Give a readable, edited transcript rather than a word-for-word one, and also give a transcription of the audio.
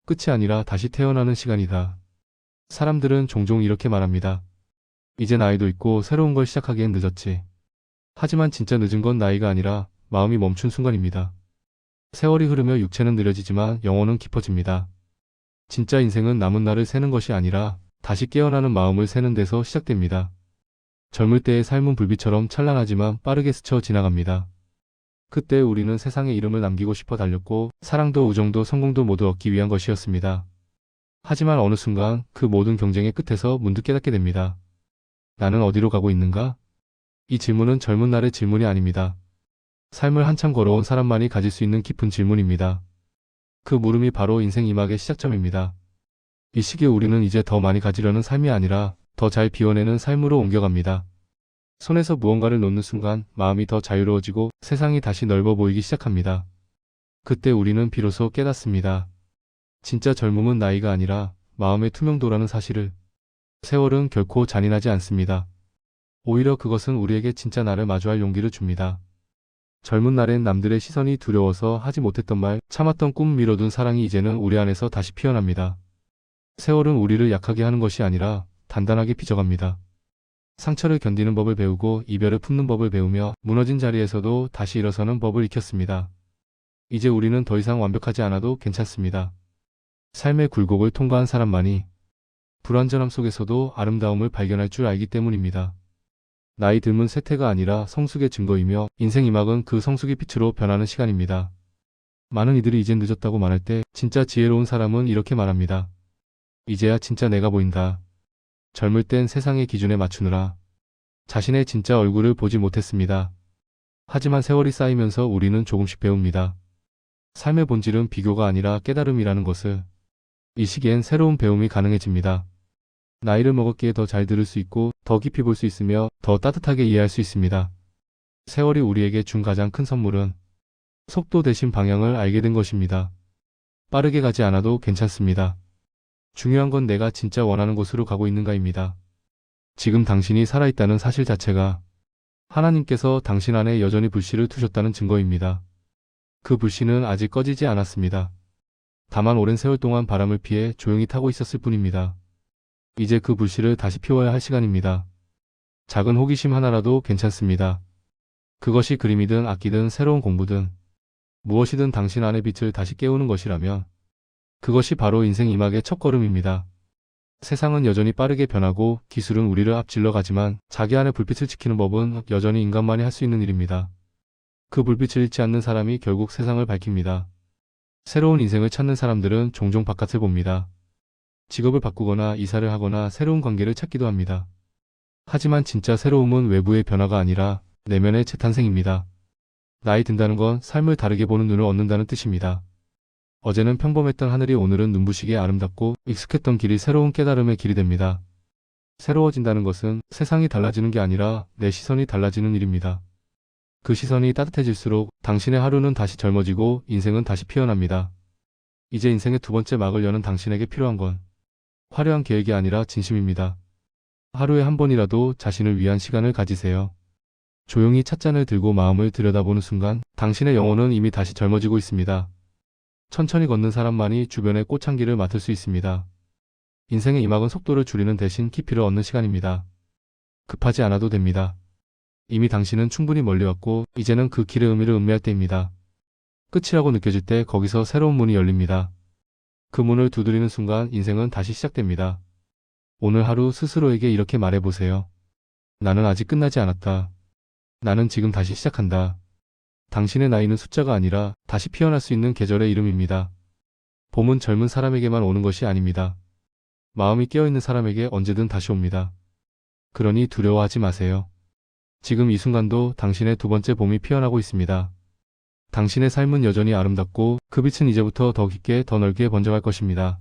끝이 아니라 다시 태어나는 시간이다. 사람들은 종종 이렇게 말합니다. 이제 나이도 있고 새로운 걸 시작하기엔 늦었지. 하지만 진짜 늦은 건 나이가 아니라 마음이 멈춘 순간입니다. 세월이 흐르며 육체는 느려지지만 영혼은 깊어집니다. 진짜 인생은 남은 날을 세는 것이 아니라 다시 깨어나는 마음을 세는 데서 시작됩니다. 젊을 때의 삶은 불빛처럼 찬란하지만 빠르게 스쳐 지나갑니다. 그때 우리는 세상에 이름을 남기고 싶어 달렸고 사랑도 우정도 성공도 모두 얻기 위한 것이었습니다. 하지만 어느 순간 그 모든 경쟁의 끝에서 문득 깨닫게 됩니다. 나는 어디로 가고 있는가? 이 질문은 젊은 날의 질문이 아닙니다. 삶을 한참 걸어온 사람만이 가질 수 있는 깊은 질문입니다. 그 물음이 바로 인생 이막의 시작점입니다. 이 시기에 우리는 이제 더 많이 가지려는 삶이 아니라 더 잘 비워내는 삶으로 옮겨갑니다. 손에서 무언가를 놓는 순간 마음이 더 자유로워지고 세상이 다시 넓어 보이기 시작합니다. 그때 우리는 비로소 깨닫습니다. 진짜 젊음은 나이가 아니라 마음의 투명도라는 사실을. 세월은 결코 잔인하지 않습니다. 오히려 그것은 우리에게 진짜 나를 마주할 용기를 줍니다. 젊은 날엔 남들의 시선이 두려워서 하지 못했던 말, 참았던 꿈, 미뤄둔 사랑이 이제는 우리 안에서 다시 피어납니다. 세월은 우리를 약하게 하는 것이 아니라 단단하게 빚어갑니다. 상처를 견디는 법을 배우고 이별을 품는 법을 배우며 무너진 자리에서도 다시 일어서는 법을 익혔습니다. 이제 우리는 더 이상 완벽하지 않아도 괜찮습니다. 삶의 굴곡을 통과한 사람만이 불완전함 속에서도 아름다움을 발견할 줄 알기 때문입니다. 나이 듦은 쇠퇴가 아니라 성숙의 증거이며 인생 이막은 그 성숙의 빛으로 변하는 시간입니다. 많은 이들이 이젠 늦었다고 말할 때 진짜 지혜로운 사람은 이렇게 말합니다. 이제야 진짜 내가 보인다. 젊을 땐 세상의 기준에 맞추느라 자신의 진짜 얼굴을 보지 못했습니다. 하지만 세월이 쌓이면서 우리는 조금씩 배웁니다. 삶의 본질은 비교가 아니라 깨달음이라는 것을. 이 시기엔 새로운 배움이 가능해집니다. 나이를 먹었기에 더 잘 들을 수 있고 더 깊이 볼 수 있으며 더 따뜻하게 이해할 수 있습니다. 세월이 우리에게 준 가장 큰 선물은 속도 대신 방향을 알게 된 것입니다. 빠르게 가지 않아도 괜찮습니다. 중요한 건 내가 진짜 원하는 곳으로 가고 있는가입니다. 지금 당신이 살아있다는 사실 자체가 하나님께서 당신 안에 여전히 불씨를 두셨다는 증거입니다. 그 불씨는 아직 꺼지지 않았습니다. 다만 오랜 세월 동안 바람을 피해 조용히 타고 있었을 뿐입니다. 이제 그 불씨를 다시 피워야 할 시간입니다. 작은 호기심 하나라도 괜찮습니다. 그것이 그림이든 악기든 새로운 공부든 무엇이든 당신 안의 빛을 다시 깨우는 것이라면 그것이 바로 인생 이막의 첫걸음입니다. 세상은 여전히 빠르게 변하고 기술은 우리를 앞질러 가지만 자기 안의 불빛을 지키는 법은 여전히 인간만이 할 수 있는 일입니다. 그 불빛을 잃지 않는 사람이 결국 세상을 밝힙니다. 새로운 인생을 찾는 사람들은 종종 바깥을 봅니다. 직업을 바꾸거나 이사를 하거나 새로운 관계를 찾기도 합니다. 하지만 진짜 새로움은 외부의 변화가 아니라 내면의 재탄생입니다. 나이 든다는 건 삶을 다르게 보는 눈을 얻는다는 뜻입니다. 어제는 평범했던 하늘이 오늘은 눈부시게 아름답고 익숙했던 길이 새로운 깨달음의 길이 됩니다. 새로워진다는 것은 세상이 달라지는 게 아니라 내 시선이 달라지는 일입니다. 그 시선이 따뜻해질수록 당신의 하루는 다시 젊어지고 인생은 다시 피어납니다. 이제 인생의 두 번째 막을 여는 당신에게 필요한 건 화려한 계획이 아니라 진심입니다. 하루에 한 번이라도 자신을 위한 시간을 가지세요. 조용히 찻잔을 들고 마음을 들여다보는 순간 당신의 영혼은 이미 다시 젊어지고 있습니다. 천천히 걷는 사람만이 주변의 꽃향기를 맡을 수 있습니다. 인생의 이막은 속도를 줄이는 대신 깊이를 얻는 시간입니다. 급하지 않아도 됩니다. 이미 당신은 충분히 멀리 왔고 이제는 그 길의 의미를 음미할 때입니다. 끝이라고 느껴질 때 거기서 새로운 문이 열립니다. 그 문을 두드리는 순간 인생은 다시 시작됩니다. 오늘 하루 스스로에게 이렇게 말해보세요. 나는 아직 끝나지 않았다. 나는 지금 다시 시작한다. 당신의 나이는 숫자가 아니라 다시 피어날 수 있는 계절의 이름입니다. 봄은 젊은 사람에게만 오는 것이 아닙니다. 마음이 깨어있는 사람에게 언제든 다시 옵니다. 그러니 두려워하지 마세요. 지금 이 순간도 당신의 두 번째 봄이 피어나고 있습니다. 당신의 삶은 여전히 아름답고 그 빛은 이제부터 더 깊게 더 넓게 번져갈 것입니다.